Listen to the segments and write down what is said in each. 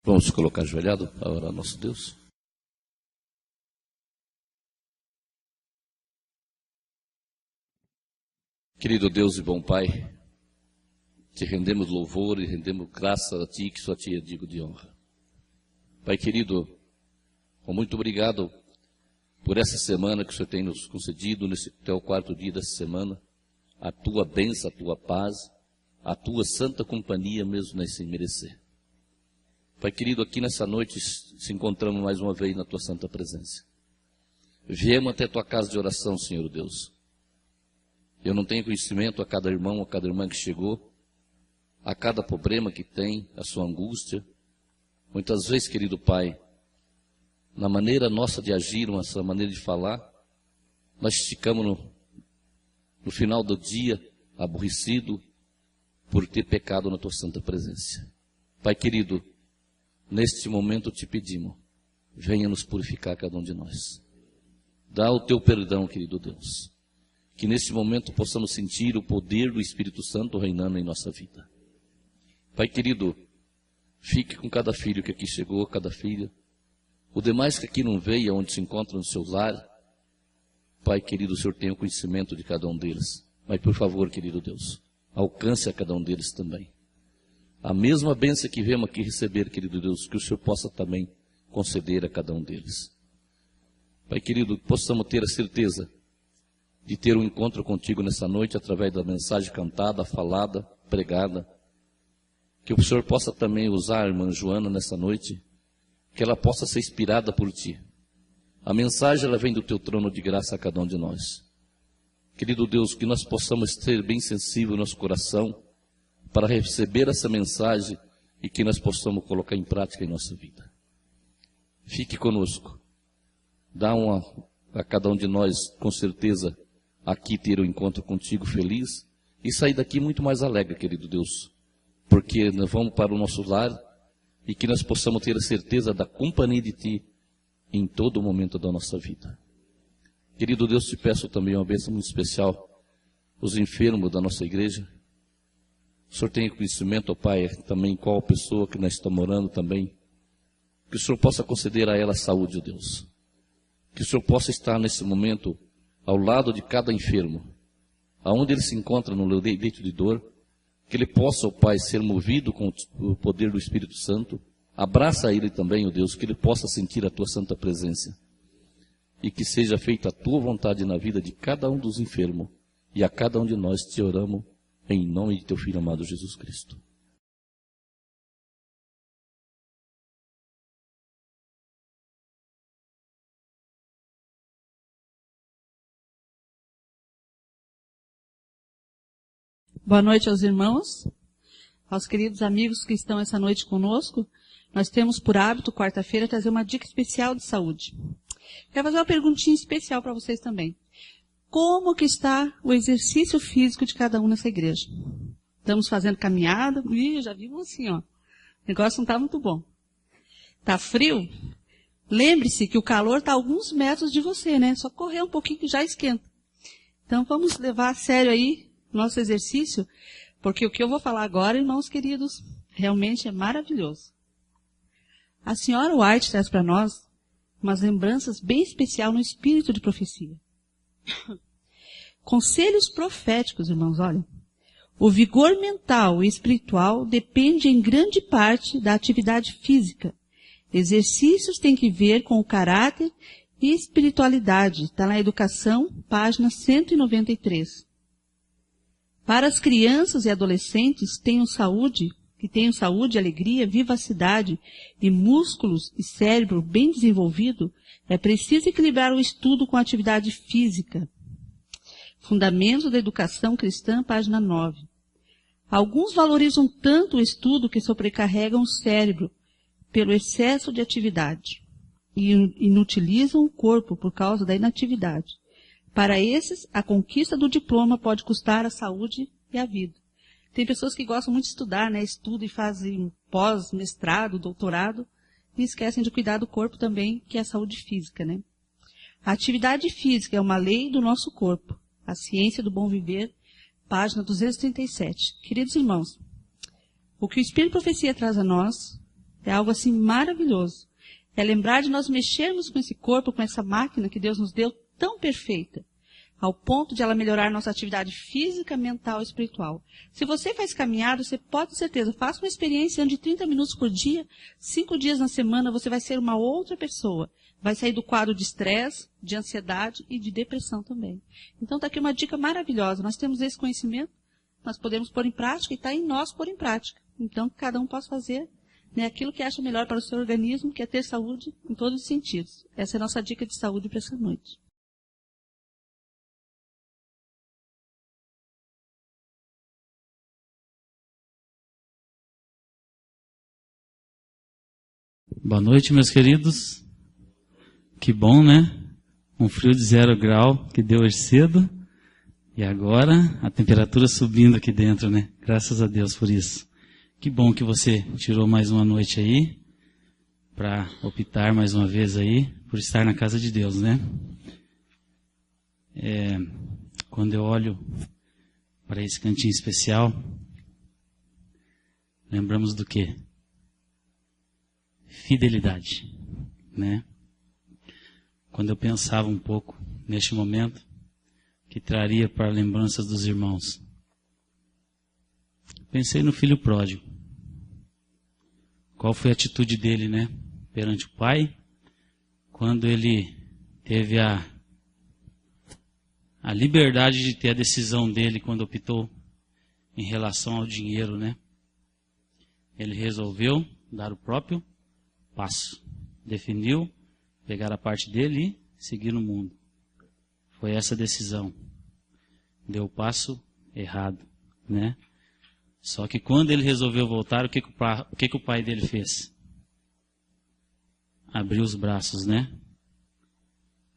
Vamos colocar ajoelhado para orar ao nosso Deus. Querido Deus e bom Pai, te rendemos louvor e rendemos graça a Ti, que só Ti é digno de honra. Pai querido, muito obrigado por essa semana que o Senhor tem nos concedido, até o 4º dia dessa semana, a Tua bênção, a Tua paz, a Tua santa companhia, mesmo sem merecer. Pai querido, aqui nessa noite se encontramos mais uma vez na Tua santa presença. Viemos até Tua casa de oração, Senhor Deus. Eu não tenho conhecimento a cada irmão, a cada irmã que chegou, a cada problema que tem, a sua angústia. Muitas vezes, querido Pai, na maneira nossa de agir, nossa maneira de falar, nós ficamos no final do dia aborrecido por ter pecado na Tua santa presença. Pai querido, neste momento te pedimos, venha nos purificar cada um de nós. Dá o Teu perdão, querido Deus. Que neste momento possamos sentir o poder do Espírito Santo reinando em nossa vida. Pai querido, fique com cada filho que aqui chegou, cada filha. O demais que aqui não veio, onde se encontra no seu lar. Pai querido, o Senhor tem o conhecimento de cada um deles. Mas por favor, querido Deus, alcance a cada um deles também. A mesma bênção que viemos aqui receber, querido Deus, que o Senhor possa também conceder a cada um deles. Pai querido, possamos ter a certeza de ter um encontro contigo nessa noite, através da mensagem cantada, falada, pregada. Que o Senhor possa também usar a irmã Joana nessa noite, que ela possa ser inspirada por Ti. A mensagem, ela vem do Teu trono de graça a cada um de nós. Querido Deus, que nós possamos ser bem sensível no nosso coração, para receber essa mensagem, e que nós possamos colocar em prática em nossa vida. Fique conosco. Dá a cada um de nós, com certeza, aqui ter um encontro contigo feliz e sair daqui muito mais alegre, querido Deus, porque nós vamos para o nosso lar e que nós possamos ter a certeza da companhia de Ti em todo o momento da nossa vida. Querido Deus, te peço também uma bênção muito especial os enfermos da nossa igreja. O Senhor tem conhecimento, ó Pai, também qual pessoa que nós estamos orando também, que o Senhor possa conceder a ela saúde, ó Deus, que o Senhor possa estar nesse momento ao lado de cada enfermo, aonde ele se encontra no leito de dor, que ele possa, ó Pai, ser movido com o poder do Espírito Santo. Abraça ele também, ó Deus, que ele possa sentir a Tua santa presença, e que seja feita a Tua vontade na vida de cada um dos enfermos, e a cada um de nós te oramos, em nome de Teu Filho amado Jesus Cristo. Boa noite aos irmãos, aos queridos amigos que estão essa noite conosco. Nós temos por hábito, quarta-feira, trazer uma dica especial de saúde. Quero fazer uma perguntinha especial para vocês também. Como que está o exercício físico de cada um nessa igreja? Estamos fazendo caminhada? Já vimos assim, ó. O negócio não está muito bom. Está frio? Lembre-se que o calor está a alguns metros de você, né? Só correr um pouquinho que já esquenta. Então vamos levar a sério aí nosso exercício, porque o que eu vou falar agora, irmãos queridos, realmente é maravilhoso. A senhora White traz para nós umas lembranças bem especiais no espírito de profecia. Conselhos proféticos, irmãos, olha. O vigor mental e espiritual depende em grande parte da atividade física. Exercícios têm que ver com o caráter e espiritualidade. Está na Educação, página 193. Para as crianças e adolescentes que tenham saúde, alegria, vivacidade e músculos e cérebro bem desenvolvido, é preciso equilibrar o estudo com a atividade física. Fundamentos da Educação Cristã, página 9. Alguns valorizam tanto o estudo que sobrecarregam o cérebro pelo excesso de atividade e inutilizam o corpo por causa da inatividade. Para esses, a conquista do diploma pode custar a saúde e a vida. Tem pessoas que gostam muito de estudar, né? Estudam e fazem pós-mestrado, doutorado, e esquecem de cuidar do corpo também, que é a saúde física, né? A atividade física é uma lei do nosso corpo. A ciência do bom viver, página 237. Queridos irmãos, o que o Espírito de Profecia traz a nós É algo assim maravilhoso. É lembrar de nós mexermos com esse corpo, com essa máquina que Deus nos deu tão perfeita, ao ponto de ela melhorar nossa atividade física, mental e espiritual. Se você faz caminhada, você pode ter certeza, faça uma experiência de 30 minutos por dia, 5 dias na semana, você vai ser uma outra pessoa. Vai sair do quadro de estresse, de ansiedade e de depressão também. Então está aqui uma dica maravilhosa. Nós temos esse conhecimento, nós podemos pôr em prática e está em nós pôr em prática. Então que cada um possa fazer, né, aquilo que acha melhor para o seu organismo, que é ter saúde em todos os sentidos. Essa é a nossa dica de saúde para essa noite. Boa noite, meus queridos. Que bom, né? Um frio de 0 grau que deu hoje cedo. E agora a temperatura subindo aqui dentro, né? Graças a Deus por isso. Que bom que você tirou mais uma noite aí para optar mais uma vez aí por estar na casa de Deus, né? Quando eu olho para esse cantinho especial, lembramos do quê? Fidelidade, né? Quando eu pensava um pouco neste momento, que traria para lembranças dos irmãos, pensei no filho pródigo. Qual foi a atitude dele, né? Perante o pai, quando ele teve a liberdade de ter a decisão dele quando optou em relação ao dinheiro, né? Ele resolveu dar o próprio passo. Definiu pegar a parte dele e seguir no mundo. Foi essa decisão. Deu o passo errado, né? Só que quando ele resolveu voltar, o que o pai dele fez? Abriu os braços, né?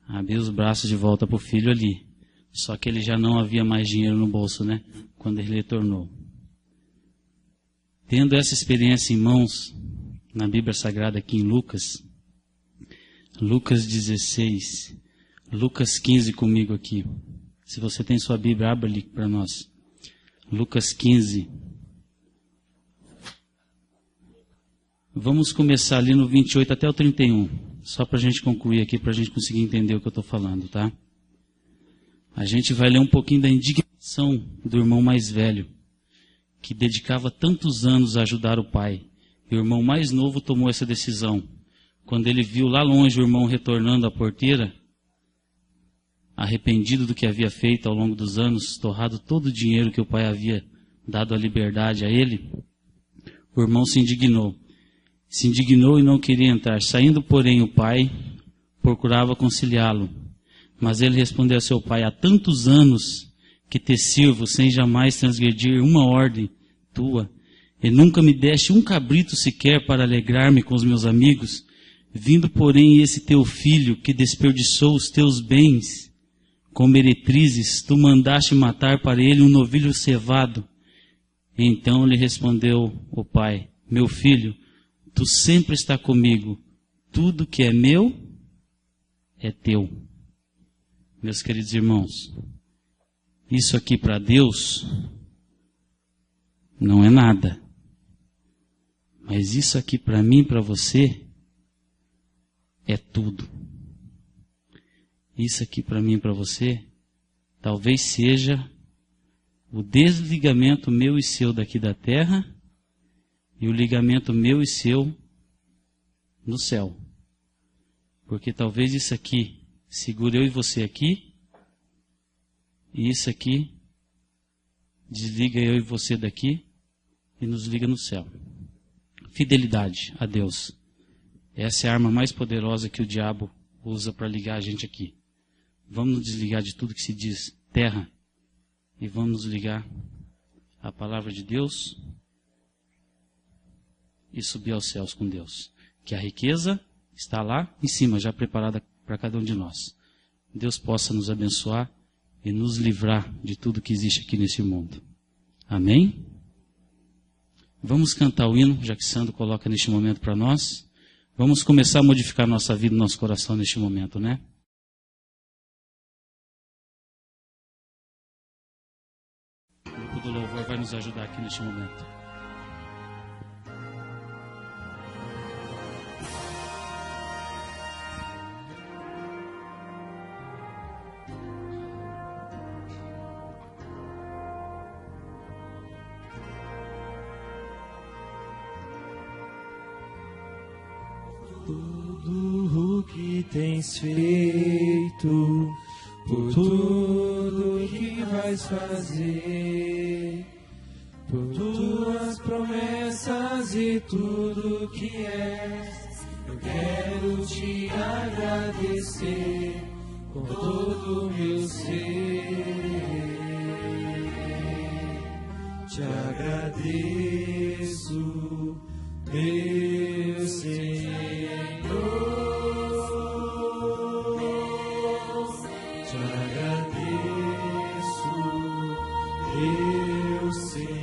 Abriu os braços de volta para o filho ali. Só que ele já não havia mais dinheiro no bolso, né? Quando ele retornou. Tendo essa experiência em mãos, na Bíblia Sagrada aqui em Lucas 16, Lucas 15 comigo aqui. Se você tem sua Bíblia, abra ali para nós. Lucas 15. Vamos começar ali no 28 até o 31. Só para a gente concluir aqui, para a gente conseguir entender o que eu estou falando, tá? A gente vai ler um pouquinho da indignação do irmão mais velho, que dedicava tantos anos a ajudar o pai. E o irmão mais novo tomou essa decisão. Quando ele viu lá longe o irmão retornando à porteira, arrependido do que havia feito ao longo dos anos, torrado todo o dinheiro que o pai havia dado a liberdade a ele, o irmão se indignou. Se indignou e não queria entrar. Saindo, porém, o pai procurava conciliá-lo. Mas ele respondeu a seu pai: há tantos anos que te sirvo sem jamais transgredir uma ordem tua, e nunca me deste um cabrito sequer para alegrar-me com os meus amigos. Vindo, porém, esse teu filho que desperdiçou os teus bens com meretrizes, tu mandaste matar para ele um novilho cevado. Então lhe respondeu o pai: meu filho, tu sempre está comigo, tudo que é meu é teu. Meus queridos irmãos, isso aqui para Deus não é nada. Mas isso aqui para mim e para você é tudo. Isso aqui para mim e para você talvez seja o desligamento meu e seu daqui da terra e o ligamento meu e seu no céu. Porque talvez isso aqui segure eu e você aqui, e isso aqui desliga eu e você daqui e nos liga no céu. Fidelidade a Deus. Essa é a arma mais poderosa que o diabo usa para ligar a gente aqui. Vamos nos desligar de tudo que se diz terra e vamos nos ligar à palavra de Deus e subir aos céus com Deus. Que a riqueza está lá em cima, já preparada para cada um de nós. Deus possa nos abençoar e nos livrar de tudo que existe aqui nesse mundo. Amém? Vamos cantar o hino, já que Sandro coloca neste momento para nós. Vamos começar a modificar nossa vida e nosso coração neste momento, né? O grupo do louvor vai nos ajudar aqui neste momento. tudo o que tens feito, por tudo o que vais fazer, por tuas promessas e tudo o que és. Eu quero te agradecer com todo o meu ser. Te agradeço, meu Senhor. Te agradeço, meu Senhor.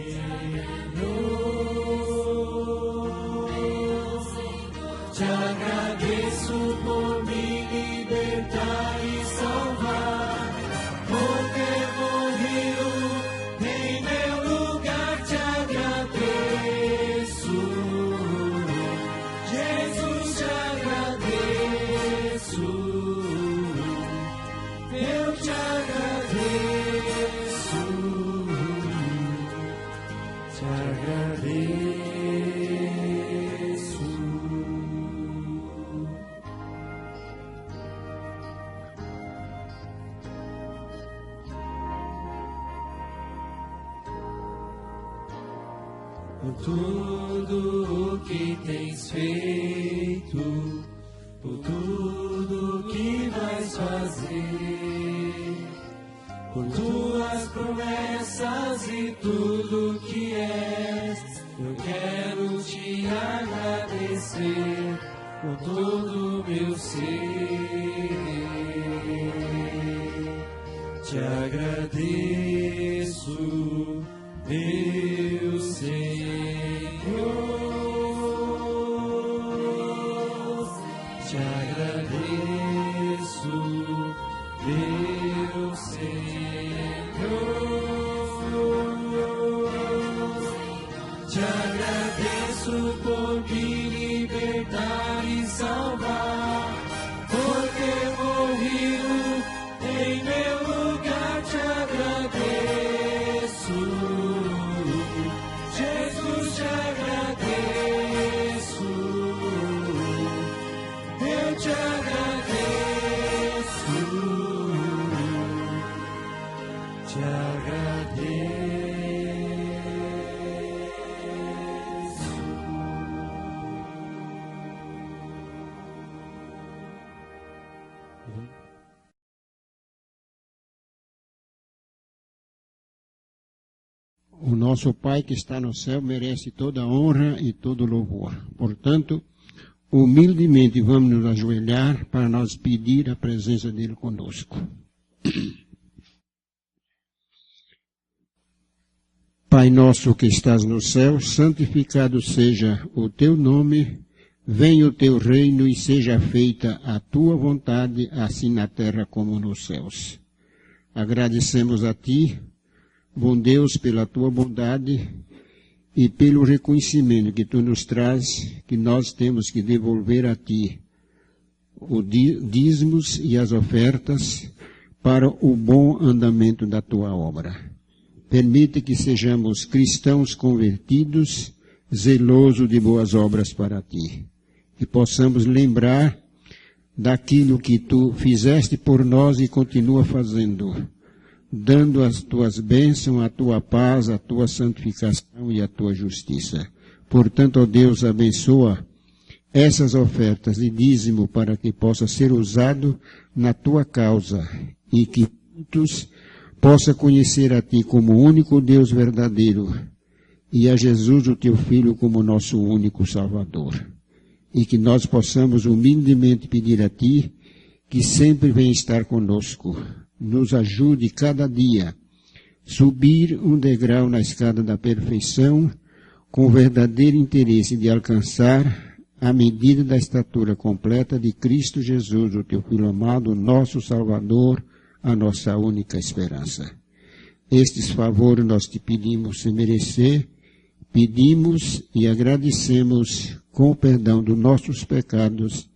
Te agradeço por me libertar e salvar, por ter morrido em meu lugar. Te agradeço, Jesus, te agradeço, eu te agradeço, te agradeço. Por tudo o que tens feito, por tudo o que vais fazer, por tuas promessas e tudo o que és. Eu quero te agradecer com todo o meu ser. Te agradeço, meu Senhor. Te agradeço, meu Senhor. Te agradeço por me libertar e salvar, por ter morrido em meu lugar. Te agradeço, Jesus, te agradeço, eu te agradeço, te agradeço. O nosso Pai que está no céu merece toda a honra e todo o louvor. Portanto, humildemente vamos nos ajoelhar para nós pedir a presença dele conosco. Pai nosso que estás no céu, santificado seja o teu nome, venha o teu reino e seja feita a tua vontade, assim na terra como nos céus. Agradecemos a ti, bom Deus, pela tua bondade e pelo reconhecimento que tu nos traz, que nós temos que devolver a ti os dízimos e as ofertas para o bom andamento da tua obra. Permite que sejamos cristãos convertidos, zelosos de boas obras para ti, que possamos lembrar daquilo que tu fizeste por nós e continua fazendo, dando as tuas bênçãos, a tua paz, a tua santificação e a tua justiça. Portanto, ó Deus, abençoa essas ofertas de dízimo para que possa ser usado na tua causa e que muitos possam conhecer a ti como o único Deus verdadeiro e a Jesus, o teu Filho, como nosso único Salvador. E que nós possamos humildemente pedir a ti que sempre venha estar conosco, nos ajude cada dia subir um degrau na escada da perfeição, com o verdadeiro interesse de alcançar a medida da estatura completa de Cristo Jesus, o teu Filho amado, nosso Salvador, a nossa única esperança. Estes favores nós te pedimos sem merecer, pedimos e agradecemos com o perdão dos nossos pecados,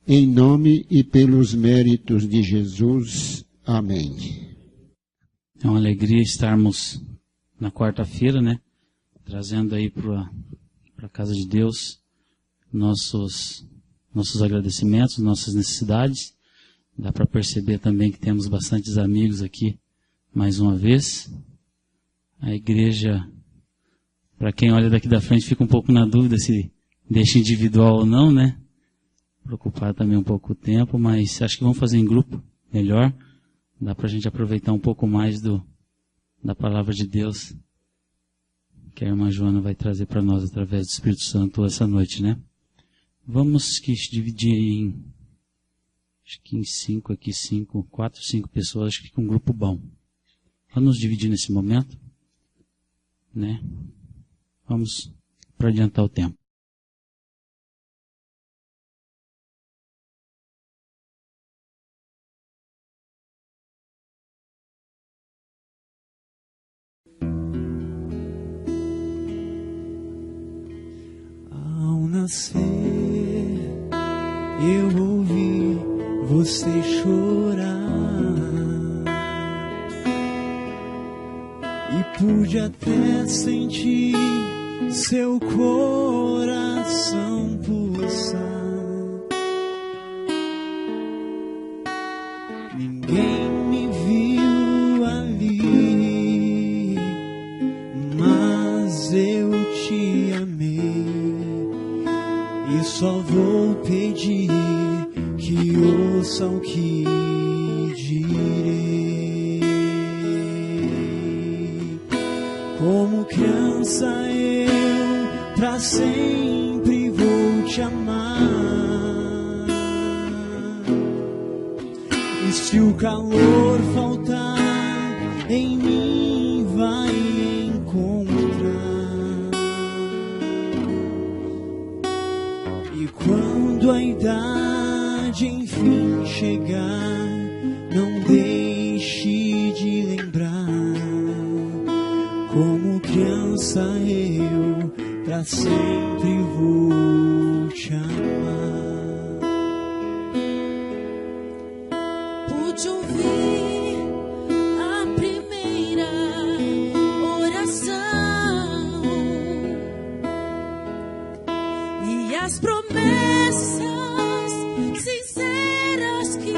em nome e pelos méritos de Jesus. Amém. É uma alegria estarmos na quarta-feira, né? Trazendo aí para a casa de Deus nossos nossos agradecimentos, nossas necessidades. Dá para perceber também que temos bastantes amigos aqui, mais uma vez. A igreja, para quem olha daqui da frente, fica um pouco na dúvida se deixa individual ou não, né? Preocupado também um pouco o tempo, mas acho que vamos fazer em grupo, melhor. Dá para a gente aproveitar um pouco mais da palavra de Deus que a irmã Joana vai trazer para nós através do Espírito Santo essa noite, né? Vamos dividir aí acho que em 4, 5 pessoas, acho que fica um grupo bom. Vamos nos dividir nesse momento, né? Vamos para adiantar o tempo. Ao nascer, eu ouvi você chorar e pude até sentir seu coração pulsar. Ninguém me viu ali, mas eu te amei e só vou pedir que ouça o que direi. Como criança eu pra sempre vou te amar. E se o calor faltar, em mim vai encontrar. E quando a idade enfim chegar, não deixe de lembrar. Como criança eu pra sempre vou te amar. Pude ouvir a primeira oração e as promessas sinceras que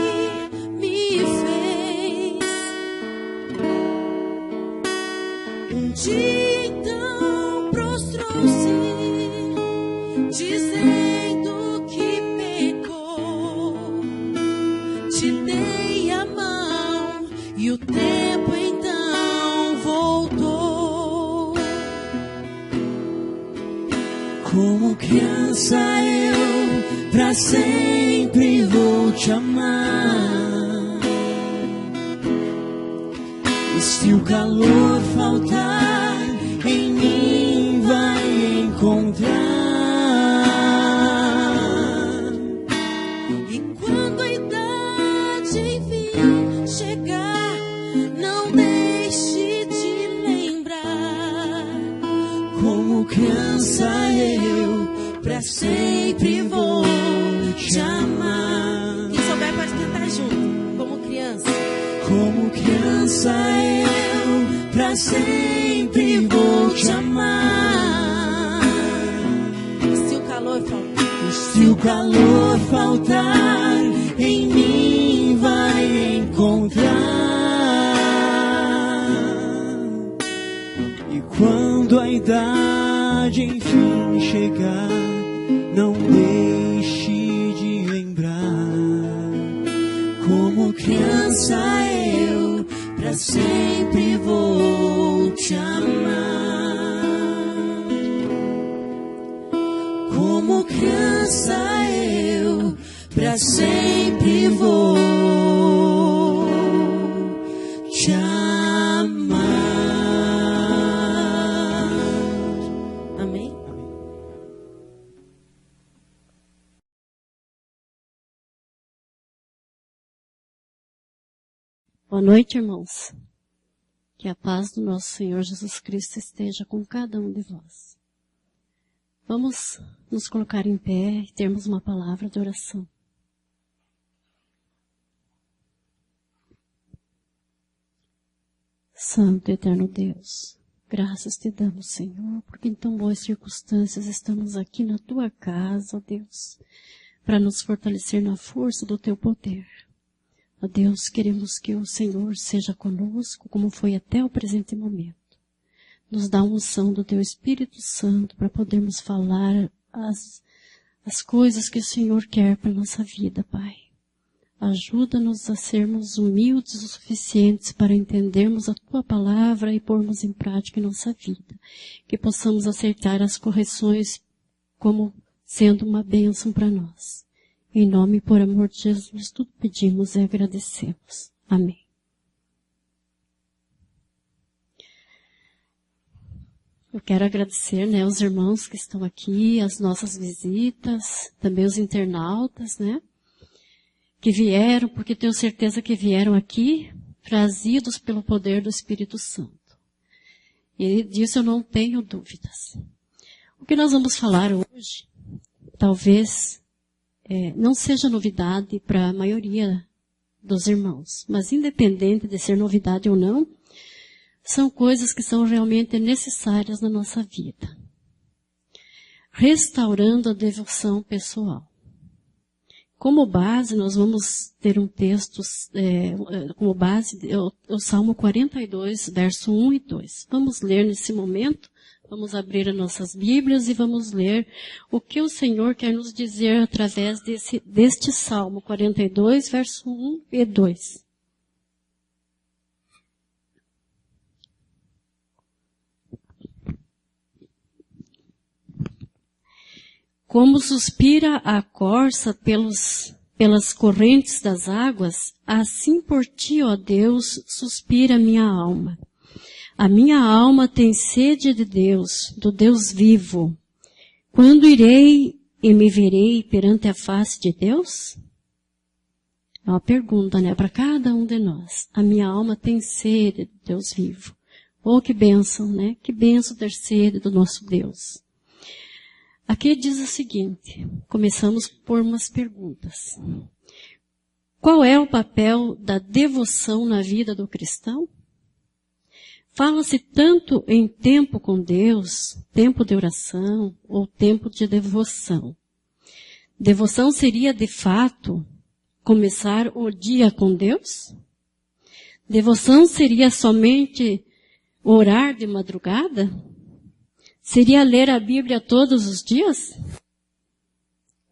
me fez. Um dia então prostrou-se, dizendo que pecou. Te dei a mão e o tempo então voltou. Como criança eu pra sempre vou te amar. E se o calor faltar, em mim vai encontrar. E quando a idade enfim chegar, não deixe de lembrar. Como criança eu pra sempre vou te amar. Quem souber pode cantar junto, como criança. Como criança eu pra sempre vou te amar. Se o calor faltar, Se o calor faltar, em mim vai encontrar. E quando a idade enfim chegar, não deixe de lembrar. Como criança eu pra sempre vou te amar. Como criança eu pra sempre vou te amar. amém? Boa noite, irmãos. Que a paz do nosso Senhor Jesus Cristo esteja com cada um de vós. Vamos nos colocar em pé e termos uma palavra de oração. Santo e eterno Deus, graças te damos, Senhor, porque em tão boas circunstâncias estamos aqui na tua casa, ó Deus, para nos fortalecer na força do teu poder. Ó Deus, queremos que o Senhor seja conosco, como foi até o presente momento. Nos dá a unção do teu Espírito Santo para podermos falar as coisas que o Senhor quer para a nossa vida, Pai. Ajuda-nos a sermos humildes o suficientes para entendermos a Tua palavra e pormos em prática em nossa vida. Que possamos aceitar as correções como sendo uma bênção para nós. Em nome e por amor de Jesus, tudo pedimos e agradecemos. Amém. Eu quero agradecer, os irmãos que estão aqui, as nossas visitas, também os internautas, que vieram, porque tenho certeza que vieram aqui, trazidos pelo poder do Espírito Santo. E disso eu não tenho dúvidas. O que nós vamos falar hoje, talvez não seja novidade para a maioria dos irmãos, mas independente de ser novidade ou não, são coisas que são realmente necessárias na nossa vida. Restaurando a devoção pessoal. Como base, nós vamos ter um texto, como base, o Salmo 42, verso 1 e 2. Vamos ler nesse momento, vamos abrir as nossas Bíblias e vamos ler o que o Senhor quer nos dizer através deste Salmo 42, verso 1 e 2. Como suspira a corça pelas correntes das águas, assim por ti, ó Deus, suspira a minha alma. A minha alma tem sede de Deus, do Deus vivo. Quando irei e me verei perante a face de Deus? É uma pergunta, para cada um de nós. A minha alma tem sede do Deus vivo. Oh, que bênção, Que bênção ter sede do nosso Deus. Aqui diz o seguinte, começamos por umas perguntas. Qual é o papel da devoção na vida do cristão? Fala-se tanto em tempo com Deus, tempo de oração ou tempo de devoção. Devoção seria, de fato, começar o dia com Deus? Devoção seria somente orar de madrugada? Seria ler a Bíblia todos os dias?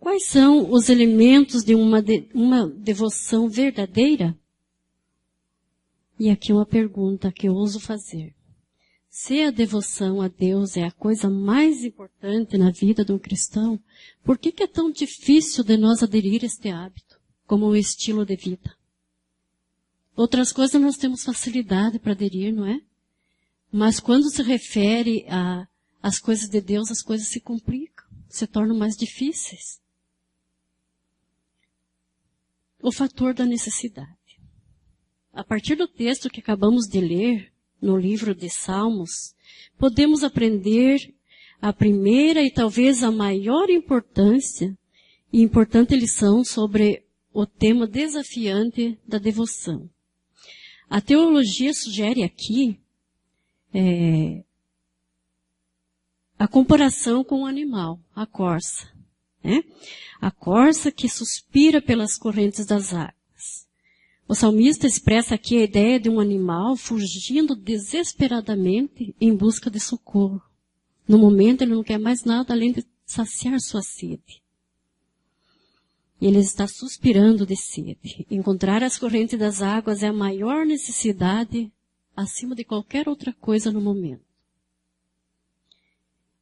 Quais são os elementos de uma devoção verdadeira? E aqui uma pergunta que eu ouso fazer. Se a devoção a Deus é a coisa mais importante na vida de um cristão, por que é tão difícil de nós aderir a este hábito, como um estilo de vida? Outras coisas nós temos facilidade para aderir, não é? Mas quando se refere às coisas de Deus, as coisas se complicam, se tornam mais difíceis. O fator da necessidade. A partir do texto que acabamos de ler, no livro de Salmos, podemos aprender a primeira e talvez a maior importância e importante lição sobre o tema desafiante da devoção. A teologia sugere aqui a comparação com o animal, a corça. A corça que suspira pelas correntes das águas. O salmista expressa aqui a ideia de um animal fugindo desesperadamente em busca de socorro. No momento ele não quer mais nada além de saciar sua sede. E ele está suspirando de sede. Encontrar as correntes das águas é a maior necessidade acima de qualquer outra coisa no momento.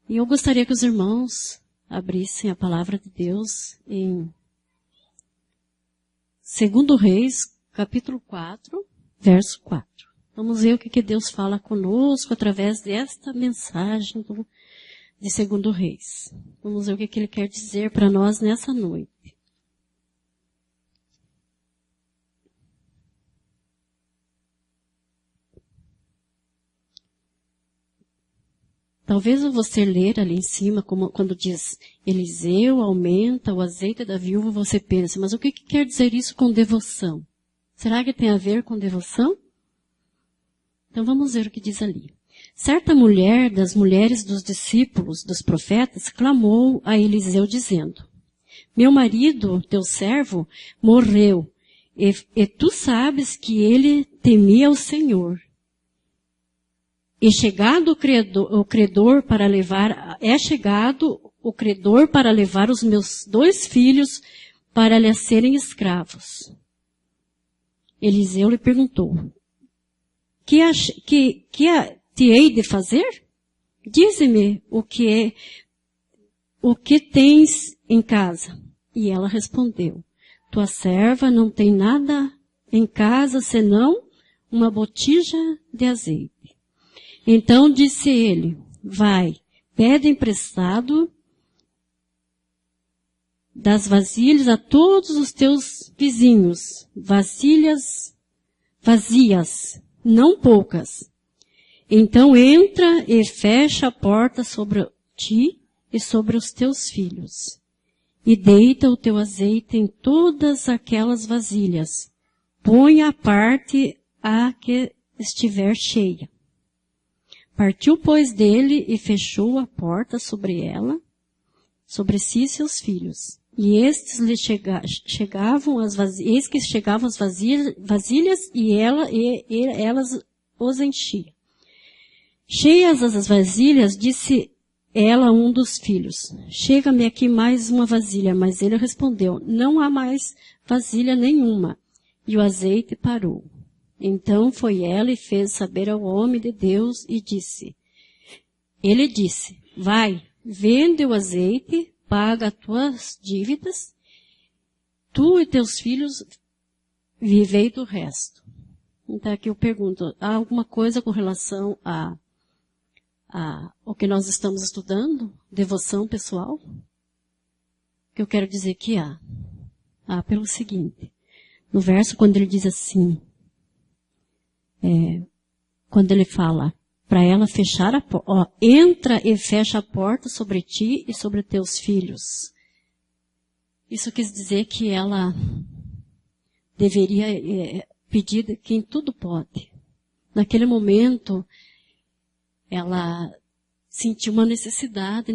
E eu gostaria que os irmãos abrissem a palavra de Deus em 2 Reis, capítulo 4, verso 4. Vamos ver o que Deus fala conosco através desta mensagem de 2 Reis. Vamos ver o que Ele quer dizer para nós nessa noite. Talvez você ler ali em cima, como quando diz Eliseu aumenta o azeite da viúva, você pensa, mas o que quer dizer isso com devoção? Será que tem a ver com devoção? Então vamos ver o que diz ali. Certa mulher das mulheres dos discípulos dos profetas clamou a Eliseu dizendo, meu marido, teu servo, morreu, e tu sabes que ele temia o Senhor. É chegado o credor para levar os meus 2 filhos para lhe serem escravos. Eliseu lhe perguntou, que te hei de fazer? Dize-me o que tens em casa. E ela respondeu, tua serva não tem nada em casa senão uma botija de azeite. Então disse ele, vai, pede emprestado das vasilhas a todos os teus vizinhos, vasilhas vazias, não poucas. Então entra e fecha a porta sobre ti e sobre os teus filhos. E deita o teu azeite em todas aquelas vasilhas. Põe à parte a que estiver cheia. Partiu, pois, dele e fechou a porta sobre ela, sobre si e seus filhos. E estes lhe chegavam as vasilhas e elas os enchiam. Cheias as vasilhas, disse ela a um dos filhos, chega-me aqui mais uma vasilha. Mas ele respondeu, não há mais vasilha nenhuma. E o azeite parou. Então foi ela e fez saber ao homem de Deus e disse, ele disse, vai, vende o azeite, paga as tuas dívidas, tu e teus filhos vivei do resto. Então aqui eu pergunto, há alguma coisa com relação a o que nós estamos estudando? Devoção pessoal? Que eu quero dizer que há. Há pelo seguinte, no verso quando ele diz assim, quando ele fala, para ela fechar a porta, entra e fecha a porta sobre ti e sobre teus filhos. Isso quis dizer que ela deveria pedir de quem tudo pode. Naquele momento, ela sentiu uma necessidade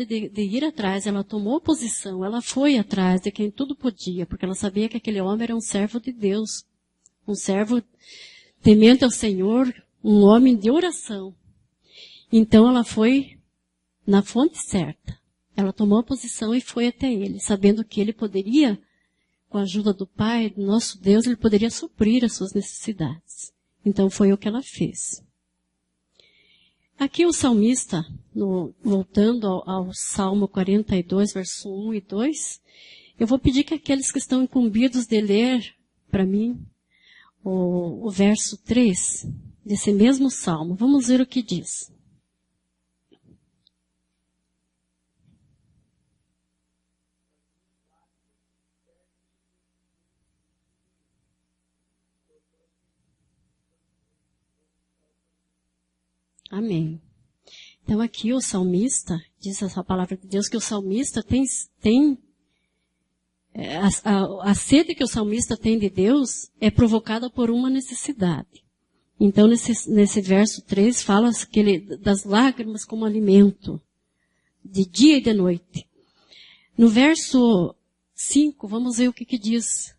de ir atrás. Ela tomou posição, ela foi atrás de quem tudo podia, porque ela sabia que aquele homem era um servo de Deus, um servo temente ao Senhor, um homem de oração. Então ela foi na fonte certa. Ela tomou a posição e foi até ele, sabendo que ele poderia, com a ajuda do Pai, do nosso Deus, ele poderia suprir as suas necessidades. Então foi o que ela fez. Aqui o salmista, voltando ao Salmo 42, verso 1 e 2, eu vou pedir que aqueles que estão incumbidos de ler para mim o verso 3 desse mesmo salmo. Vamos ver o que diz. Amém. Então aqui o salmista, diz essa palavra de Deus, que o salmista tem a sede que o salmista tem de Deus é provocada por uma necessidade. Então nesse verso 3 fala das lágrimas como alimento, de dia e de noite. No verso 5, vamos ver o que diz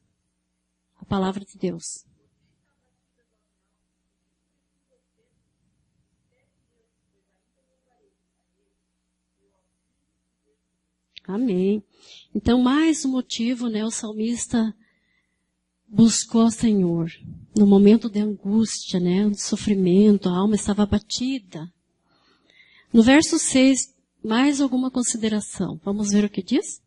a palavra de Deus. Amém. Então, mais um motivo, o salmista buscou ao Senhor. No momento de angústia, de sofrimento, a alma estava abatida. No verso 6, mais alguma consideração. Vamos ver o que diz?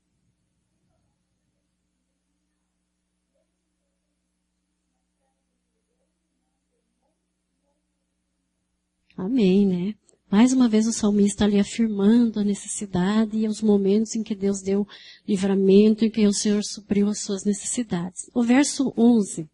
Amém, Mais uma vez o salmista ali afirmando a necessidade e os momentos em que Deus deu livramento, em que o Senhor supriu as suas necessidades. O verso 11.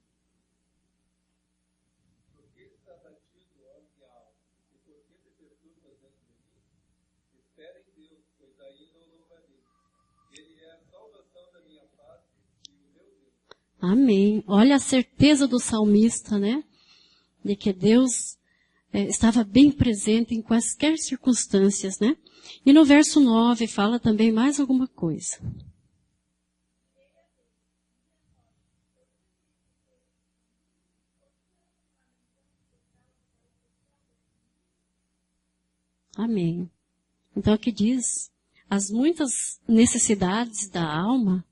Amém. Olha a certeza do salmista, de que Deus estava bem presente em quaisquer circunstâncias, E no verso 9 fala também mais alguma coisa. Amém. Então aqui diz, as muitas necessidades da alma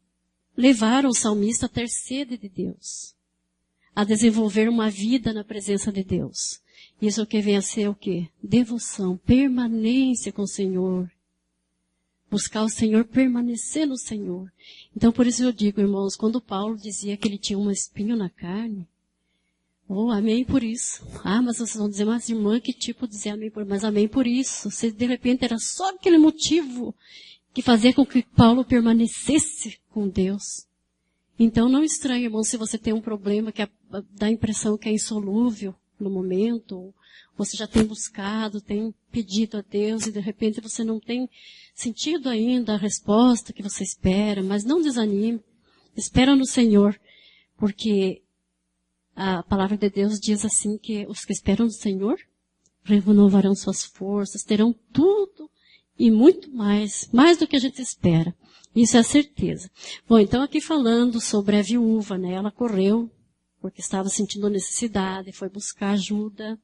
levaram o salmista a ter sede de Deus, a desenvolver uma vida na presença de Deus. Isso que vem a ser o quê? Devoção, permanência com o Senhor. Buscar o Senhor, permanecer no Senhor. Então por isso eu digo, irmãos, quando Paulo dizia que ele tinha um espinho na carne, amém por isso. Mas vocês vão dizer, mas irmã, que tipo de dizer amém por isso? Mas amém por isso. Se de repente era só aquele motivo que fazia com que Paulo permanecesse com Deus. Então não estranhe, irmão, se você tem um problema que dá a impressão que é insolúvel no momento, você já tem buscado, tem pedido a Deus e de repente você não tem sentido ainda a resposta que você espera, mas não desanime. Espera no Senhor, porque a palavra de Deus diz assim que os que esperam no Senhor renovarão suas forças, terão tudo e muito mais do que a gente espera. Isso é a certeza. Bom, então aqui falando sobre a viúva, né? Ela correu porque estava sentindo necessidade, foi buscar ajuda.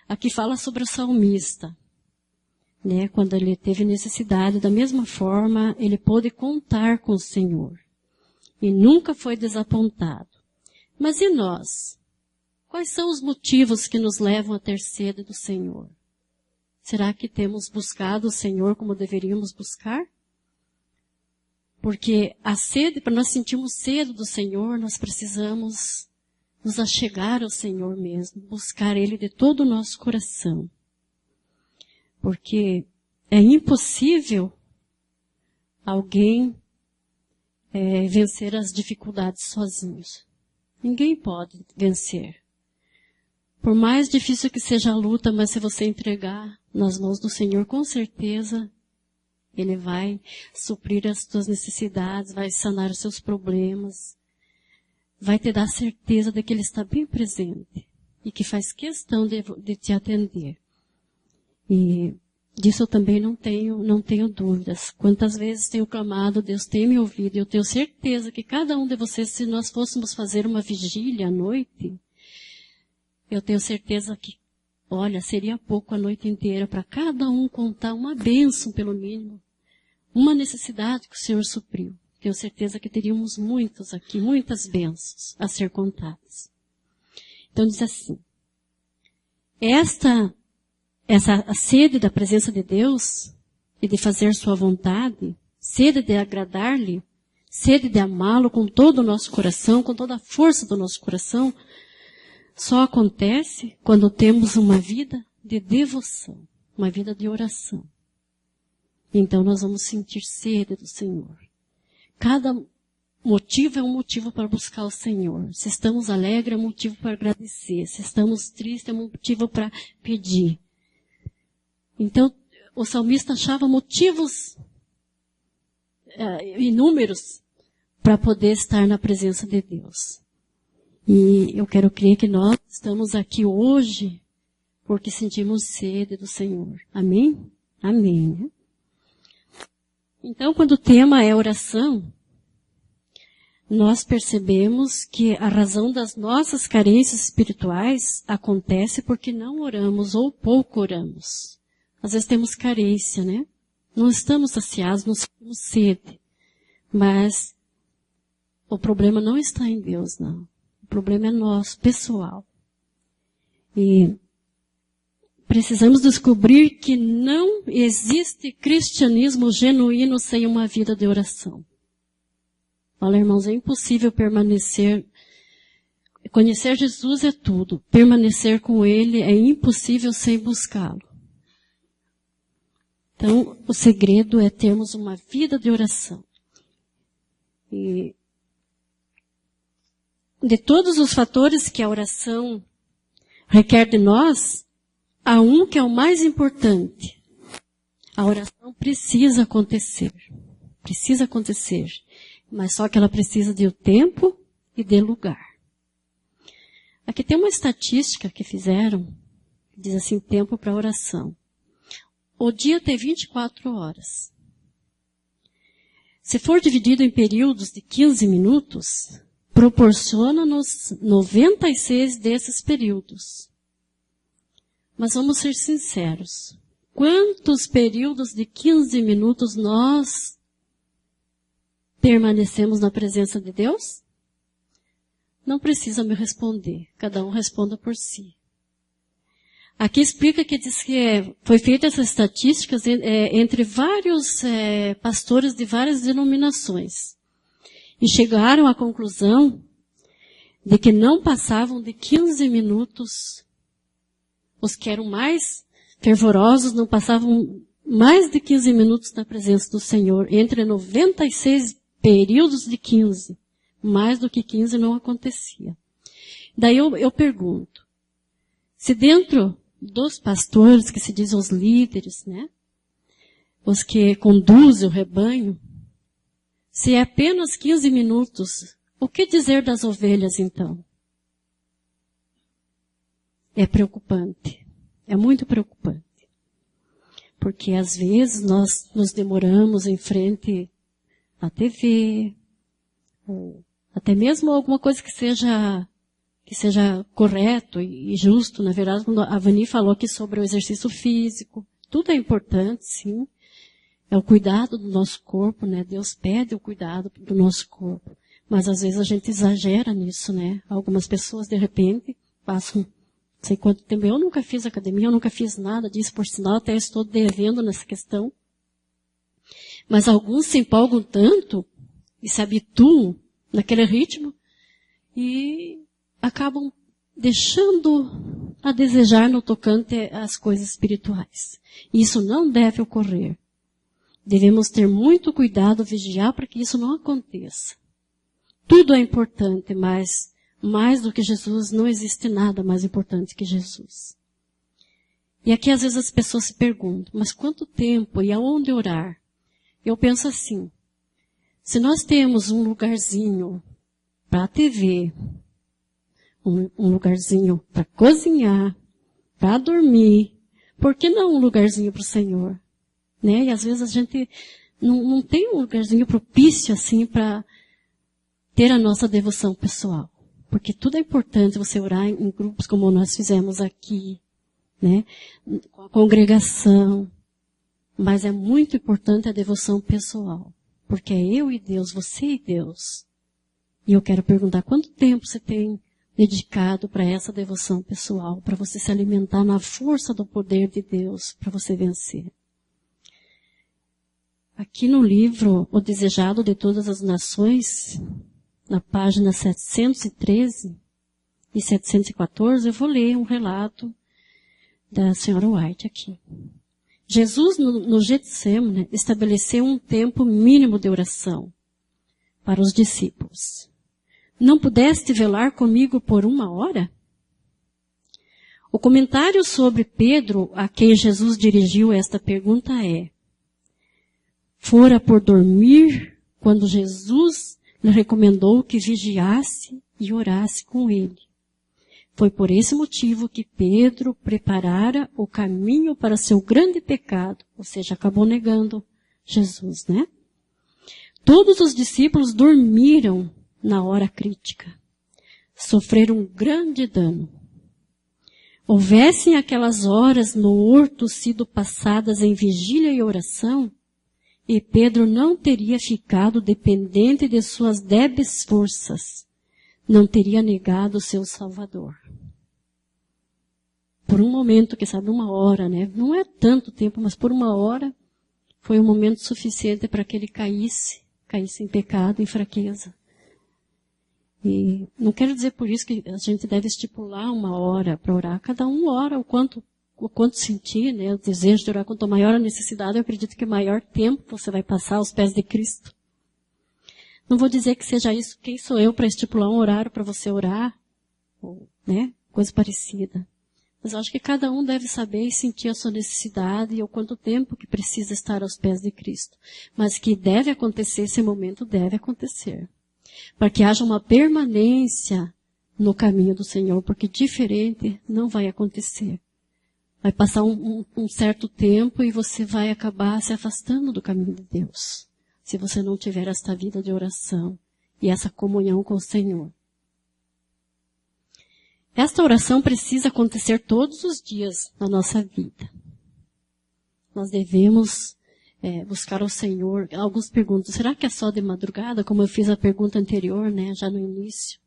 Aqui fala sobre o salmista, né? Quando ele teve necessidade, da mesma forma, ele pôde contar com o Senhor. E nunca foi desapontado. Mas e nós? Quais são os motivos que nos levam a ter sede do Senhor? Será que temos buscado o Senhor como deveríamos buscar? Porque a sede, para nós sentirmos sede do Senhor, nós precisamos nos achegar ao Senhor mesmo, buscar Ele de todo o nosso coração. Porque é impossível alguém vencer as dificuldades sozinhos. Ninguém pode vencer. Por mais difícil que seja a luta, mas se você entregar nas mãos do Senhor, com certeza Ele vai suprir as tuas necessidades, vai sanar os seus problemas, vai te dar certeza de que Ele está bem presente e que faz questão de te atender. E disso eu também não tenho dúvidas. Quantas vezes tenho clamado, Deus tem me ouvido, e eu tenho certeza que cada um de vocês, se nós fôssemos fazer uma vigília à noite, eu tenho certeza que, seria pouco a noite inteira para cada um contar uma bênção, pelo mínimo, uma necessidade que o Senhor supriu. Tenho certeza que teríamos muitos aqui, muitas bênçãos a ser contadas. Então diz assim, a sede da presença de Deus e de fazer sua vontade, sede de agradar-lhe, sede de amá-lo com todo o nosso coração, com toda a força do nosso coração, só acontece quando temos uma vida de devoção, uma vida de oração. Então nós vamos sentir sede do Senhor. Cada motivo é um motivo para buscar o Senhor. Se estamos alegres, é um motivo para agradecer. Se estamos tristes, é um motivo para pedir. Então, o salmista achava motivos inúmeros para poder estar na presença de Deus. E eu quero crer que nós estamos aqui hoje porque sentimos sede do Senhor. Amém? Amém. Então, quando o tema é oração, nós percebemos que a razão das nossas carências espirituais acontece porque não oramos ou pouco oramos. Às vezes temos carência, né? Não estamos saciados, não temos sede. Mas o problema não está em Deus, não. O problema é nosso, pessoal. E precisamos descobrir que não existe cristianismo genuíno sem uma vida de oração. Olha, irmãos, é impossível permanecer. Conhecer Jesus é tudo. Permanecer com Ele é impossível sem buscá-lo. Então, o segredo é termos uma vida de oração. E de todos os fatores que a oração requer de nós, há um que é o mais importante. A oração precisa acontecer. Precisa acontecer. Mas só que ela precisa de tempo e de lugar. Aqui tem uma estatística que fizeram, que diz assim, tempo para oração. O dia tem 24 horas. Se for dividido em períodos de 15 minutos, proporciona-nos 96 desses períodos. Mas vamos ser sinceros. quantos períodos de 15 minutos nós permanecemos na presença de Deus? Não precisa me responder. Cada um responda por si. Aqui explica que diz que foi feita essas estatísticas entre vários pastores de várias denominações. E chegaram à conclusão de que não passavam de 15 minutos. Os que eram mais fervorosos não passavam mais de 15 minutos na presença do Senhor. Entre 96 períodos de 15. Mais do que 15 não acontecia. Daí eu pergunto, se dentro dos pastores, que se dizem os líderes, né? Os que conduzem o rebanho, se é apenas 15 minutos, o que dizer das ovelhas então? É preocupante. É muito preocupante. Porque às vezes nós nos demoramos em frente à TV, ou até mesmo alguma coisa que seja correto e justo. Na verdade, quando a Vani falou aqui sobre o exercício físico, tudo é importante, sim. É o cuidado do nosso corpo, né? Deus pede o cuidado do nosso corpo. Mas às vezes a gente exagera nisso, né? Algumas pessoas, de repente, passam não sei quanto tempo. Eu nunca fiz academia, eu nunca fiz nada disso, por sinal, até estou devendo nessa questão. Mas alguns se empolgam tanto e se habituam naquele ritmo e acabam deixando a desejar no tocante às coisas espirituais. Isso não deve ocorrer. Devemos ter muito cuidado, vigiar para que isso não aconteça. Tudo é importante, mas mais do que Jesus, não existe nada mais importante que Jesus. E aqui às vezes as pessoas se perguntam, mas quanto tempo e aonde orar? Eu penso assim, se nós temos um lugarzinho para a TV, um lugarzinho para cozinhar, para dormir, por que não um lugarzinho para o Senhor? Né? E às vezes a gente não tem um lugarzinho propício assim para ter a nossa devoção pessoal. Porque tudo é importante você orar em grupos como nós fizemos aqui, né? Com a congregação. Mas é muito importante a devoção pessoal. Porque é eu e Deus, você e Deus. E eu quero perguntar, quanto tempo você tem dedicado para essa devoção pessoal, para você se alimentar na força do poder de Deus, para você vencer? Aqui no livro O Desejado de Todas as Nações, na página 713 e 714, eu vou ler um relato da senhora White aqui. Jesus, no Getsemane, estabeleceu um tempo mínimo de oração para os discípulos. Não pudeste velar comigo por 1 hora? O comentário sobre Pedro, a quem Jesus dirigiu esta pergunta é: fora por dormir quando Jesus lhe recomendou que vigiasse e orasse com ele. Foi por esse motivo que Pedro preparara o caminho para seu grande pecado, ou seja, acabou negando Jesus, né? Todos os discípulos dormiram na hora crítica. Sofreram um grande dano. Houvessem aquelas horas no horto sido passadas em vigília e oração, e Pedro não teria ficado dependente de suas débeis forças. Não teria negado o seu Salvador. Por um momento, que sabe, 1 hora, né? Não é tanto tempo, mas por 1 hora foi um momento suficiente para que ele caísse em pecado, em fraqueza. E não quero dizer por isso que a gente deve estipular 1 hora para orar. Cada um ora o quanto sentir, né? O desejo de orar. Quanto maior a necessidade, eu acredito que maior tempo você vai passar aos pés de Cristo. Não vou dizer que seja isso. Quem sou eu para estipular um horário para você orar? Ou, né? Coisa parecida. Mas eu acho que cada um deve saber e sentir a sua necessidade e o quanto tempo que precisa estar aos pés de Cristo. Mas que deve acontecer, esse momento deve acontecer. Para que haja uma permanência no caminho do Senhor, porque diferente não vai acontecer. Vai passar um certo tempo e você vai acabar se afastando do caminho de Deus, se você não tiver esta vida de oração e essa comunhão com o Senhor. Esta oração precisa acontecer todos os dias na nossa vida. nós devemos buscar o Senhor. Alguns perguntam, será que é só de madrugada? Como eu fiz a pergunta anterior, né, já no início.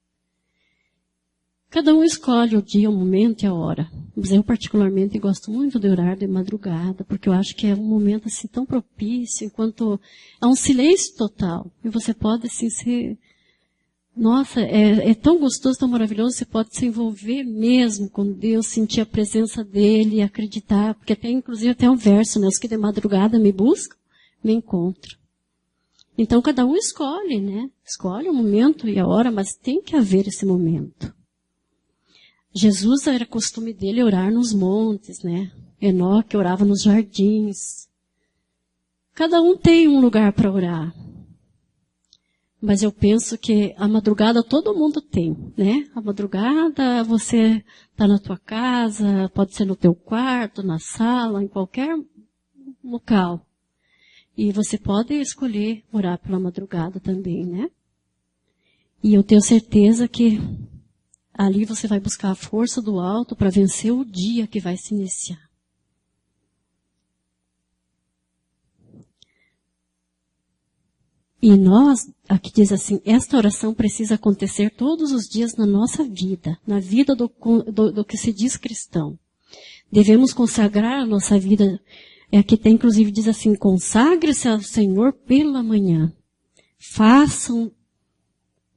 Cada um escolhe o dia, o momento e a hora. Mas eu particularmente gosto muito de orar de madrugada, porque eu acho que é um momento assim tão propício, enquanto é um silêncio total. E você pode assim ser... Nossa, é tão gostoso, tão maravilhoso, você pode se envolver mesmo com Deus, sentir a presença dEle, acreditar, porque inclusive até um verso, né? Os que de madrugada me buscam, me encontram. Então cada um escolhe, né? Escolhe o momento e a hora, mas tem que haver esse momento. Jesus, era costume dele orar nos montes, né? Enoque orava nos jardins. Cada um tem um lugar para orar. Mas eu penso que a madrugada todo mundo tem, né? A madrugada você está na tua casa, pode ser no teu quarto, na sala, em qualquer local. E você pode escolher orar pela madrugada também, né? E eu tenho certeza que ali você vai buscar a força do alto para vencer o dia que vai se iniciar. E nós, aqui diz assim, esta oração precisa acontecer todos os dias na nossa vida, na vida do que se diz cristão. Devemos consagrar a nossa vida, aqui tem inclusive diz assim, consagre-se ao Senhor pela manhã. Façam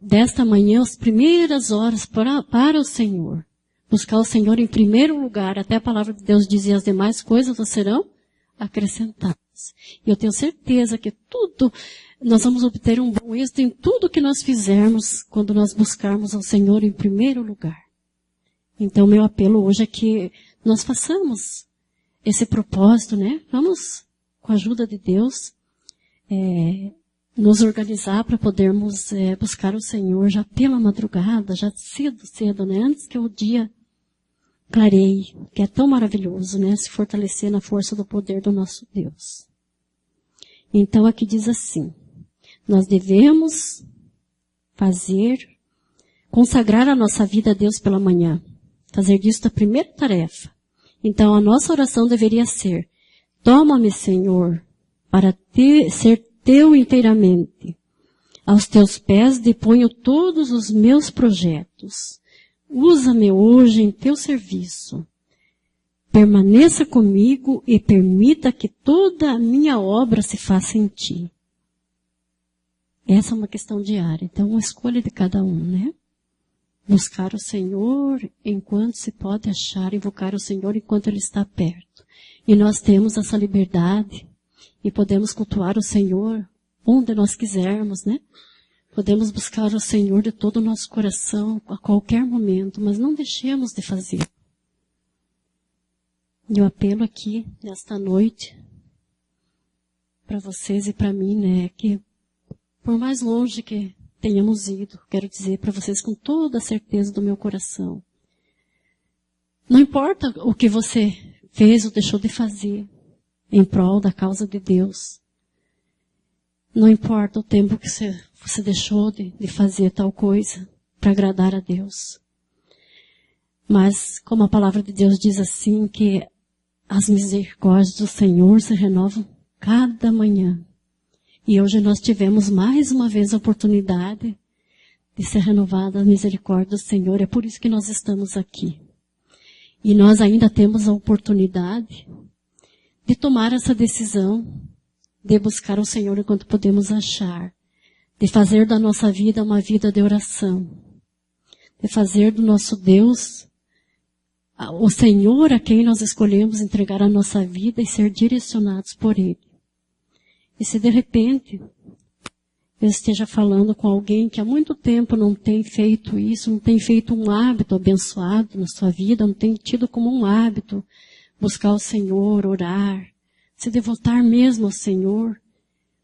desta manhã as primeiras horas para o Senhor. Buscar o Senhor em primeiro lugar, até a palavra de Deus diz, e as demais coisas serão acrescentadas. E eu tenho certeza que nós vamos obter um bom êxito em tudo que nós fizermos quando nós buscarmos ao Senhor em primeiro lugar. Então, meu apelo hoje é que nós façamos esse propósito, né? Vamos, com a ajuda de Deus, nos organizar para podermos buscar o Senhor já pela madrugada, já cedo, né? Antes que o dia clareie, que é tão maravilhoso, né? Se fortalecer na força do poder do nosso Deus. Então, aqui diz assim, nós devemos consagrar a nossa vida a Deus pela manhã. Fazer disso a primeira tarefa. Então, a nossa oração deveria ser, toma-me, Senhor, para ser teu inteiramente. Aos teus pés deponho todos os meus projetos. Usa-me hoje em teu serviço. Permaneça comigo e permita que toda a minha obra se faça em ti. Essa é uma questão diária. Então, uma escolha de cada um, né? Buscar o Senhor enquanto se pode achar, invocar o Senhor enquanto Ele está perto. E nós temos essa liberdade e podemos cultuar o Senhor onde nós quisermos, né? Podemos buscar o Senhor de todo o nosso coração a qualquer momento, mas não deixemos de fazer. E o apelo aqui, nesta noite, para vocês e para mim, né, é que por mais longe que tenhamos ido, quero dizer para vocês com toda a certeza do meu coração, não importa o que você fez ou deixou de fazer em prol da causa de Deus, não importa o tempo que você deixou de fazer tal coisa para agradar a Deus, mas como a palavra de Deus diz assim, que as misericórdias do Senhor se renovam cada manhã. E hoje nós tivemos mais uma vez a oportunidade de ser renovada a misericórdia do Senhor. É por isso que nós estamos aqui. E nós ainda temos a oportunidade de tomar essa decisão, de buscar o Senhor enquanto podemos achar, de fazer da nossa vida uma vida de oração, de fazer do nosso Deus o Senhor a quem nós escolhemos entregar a nossa vida e ser direcionados por Ele. E se de repente eu esteja falando com alguém que há muito tempo não tem feito isso, não tem feito um hábito abençoado na sua vida, não tem tido como um hábito buscar o Senhor, orar, se devotar mesmo ao Senhor,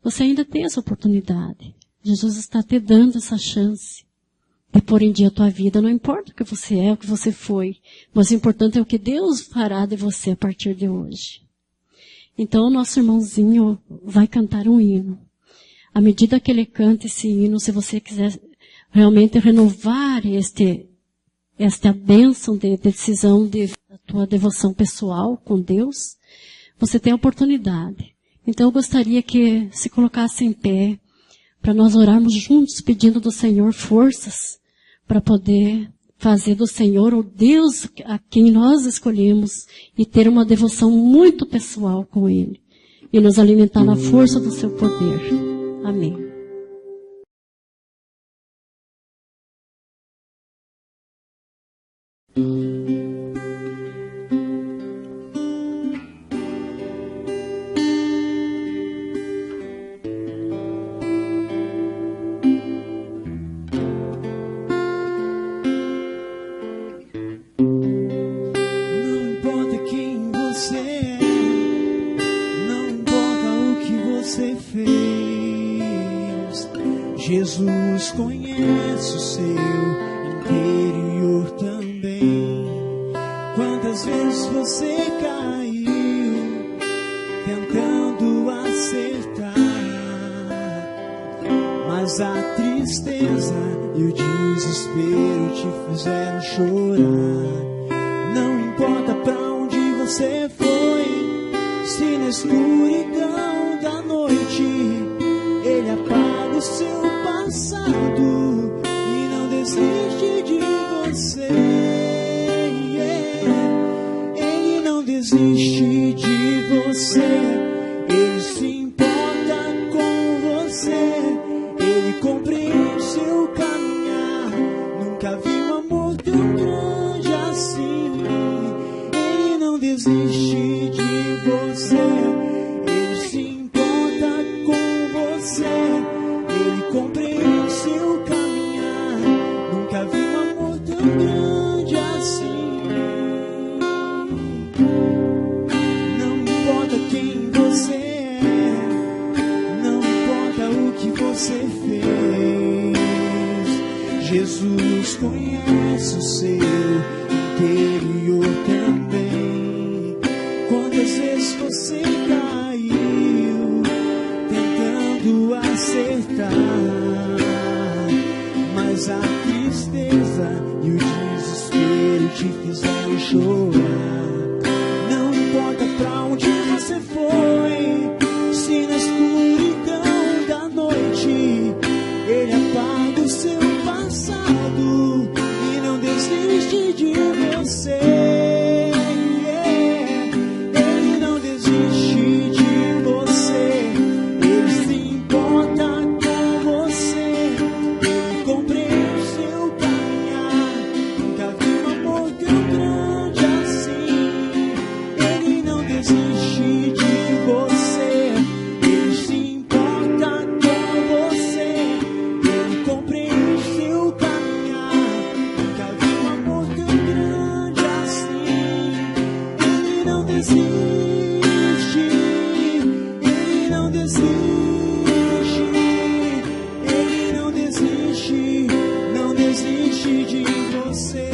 você ainda tem essa oportunidade. Jesus está te dando essa chance de pôr em dia a tua vida. Não importa o que você é, o que você foi, mas o importante é o que Deus fará de você a partir de hoje. Então o nosso irmãozinho vai cantar um hino. À medida que ele canta esse hino, se você quiser realmente renovar esta bênção de decisão da tua devoção pessoal com Deus, Você tem a oportunidade. Então eu gostaria que se colocasse em pé para nós orarmos juntos, pedindo do Senhor forças para poder fazer do Senhor o Deus a quem nós escolhemos e ter uma devoção muito pessoal com Ele e nos alimentar na força do seu poder. Amém. Jesus conhece o seu interior também. Quantas vezes você caiu tentando acertar, mas a tristeza e o desespero te fizeram chorar. Não importa pra onde você foi, se na escuridão da noite Ele apaga o seu passado e não desiste de você. Ele não desiste de você. Ele se importa com você. Ele compreende seu caminhar. Nunca vi um amor tão grande assim. Ele não desiste de você. Ele se importa com você. Ele compreende seu caminhar. Nunca vi um amor tão grande assim. Não importa quem você é, não importa o que você fez, Jesus conhece o seu interior também. Quantas vezes você caiu tentando acertar, mas a tristeza e o desespero te fizeram chorar. Não importa pra onde você foi, se na escuridão da noite Ele apaga o seu passado e não desiste de você. Ele não desiste de você. Ele se importa com você. Ele compreende seu caminhar. Nunca vi um amor tão grande assim. Ele não desiste de você. Ele se importa com você. Ele compreende seu caminhar. Nunca vi um amor tão grande assim. Ele não desiste. Ele não desiste. Ele não desiste. Não desiste de você.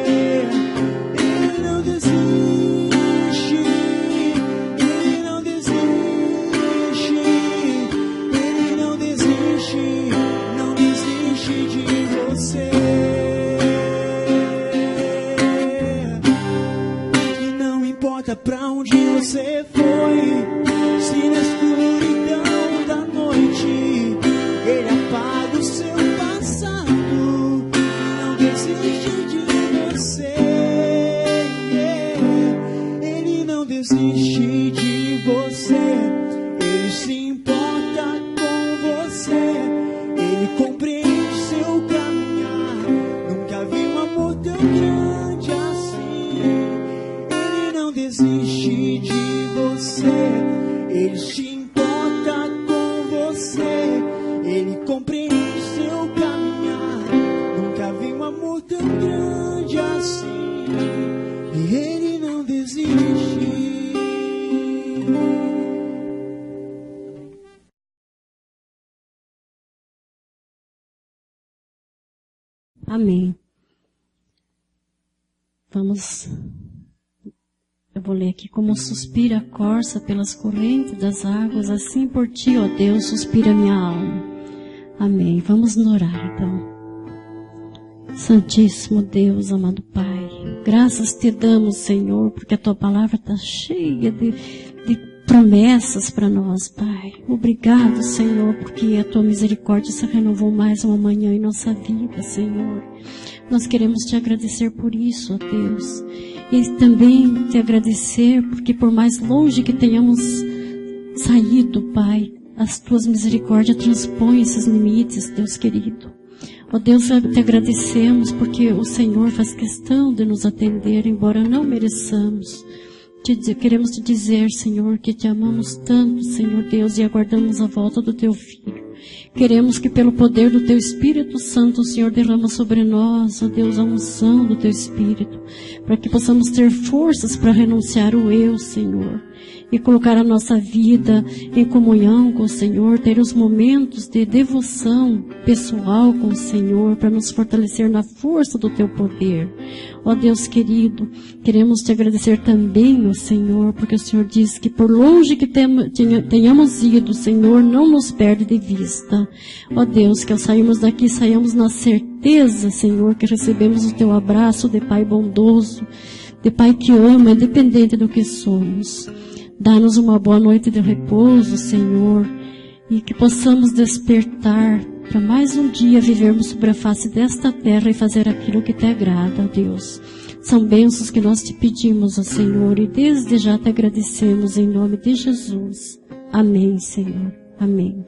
Ele não desiste. Ele não desiste. Ele não desiste. Não desiste de você. E não importa pra onde você foi, se na escuridão da noite Ele apaga o seu passado e não desiste de você. Ele não desiste de você. Ele se importa com você. Ele compreende seu caminhar. Nunca vi um amor tão grande assim. Ele não desiste de você. Ele se importa com você. Ele compreende seu caminhar. Nunca vi um amor tão grande assim. E Ele não desiste. Amém. Eu vou ler aqui. Como suspira a corça pelas correntes das águas, assim por ti, ó Deus, suspira minha alma. Amém. Vamos orar então. Santíssimo Deus, amado Pai, Graças te damos, Senhor, porque a tua palavra está cheia de promessas para nós, Pai. Obrigado, Senhor, porque a tua misericórdia se renovou mais uma manhã em nossa vida, Senhor. Nós queremos te agradecer por isso, ó Deus. E também te agradecer porque por mais longe que tenhamos saído, Pai, as tuas misericórdias transpõem esses limites, Deus querido. Ó Deus, te agradecemos porque o Senhor faz questão de nos atender, embora não mereçamos. Queremos te dizer, Senhor, que te amamos tanto, Senhor Deus, e aguardamos a volta do teu Filho. Queremos que pelo poder do teu Espírito Santo, o Senhor derrama sobre nós, ó Deus, a unção do teu Espírito, para que possamos ter forças para renunciar o eu, Senhor, e colocar a nossa vida em comunhão com o Senhor, ter os momentos de devoção pessoal com o Senhor, para nos fortalecer na força do teu poder. Ó Deus querido, queremos te agradecer também, ó Senhor, porque o Senhor diz que por longe que tenhamos ido, o Senhor não nos perde de vista. Ó Deus, que ao sairmos daqui, saiamos na certeza, Senhor, que recebemos o teu abraço de Pai bondoso, de Pai que ama, independente do que somos. Dá-nos uma boa noite de repouso, Senhor, e que possamos despertar para mais um dia vivermos sobre a face desta terra e fazer aquilo que te agrada, ó Deus. São bênçãos que nós te pedimos, ó Senhor, e desde já te agradecemos em nome de Jesus. Amém, Senhor. Amém.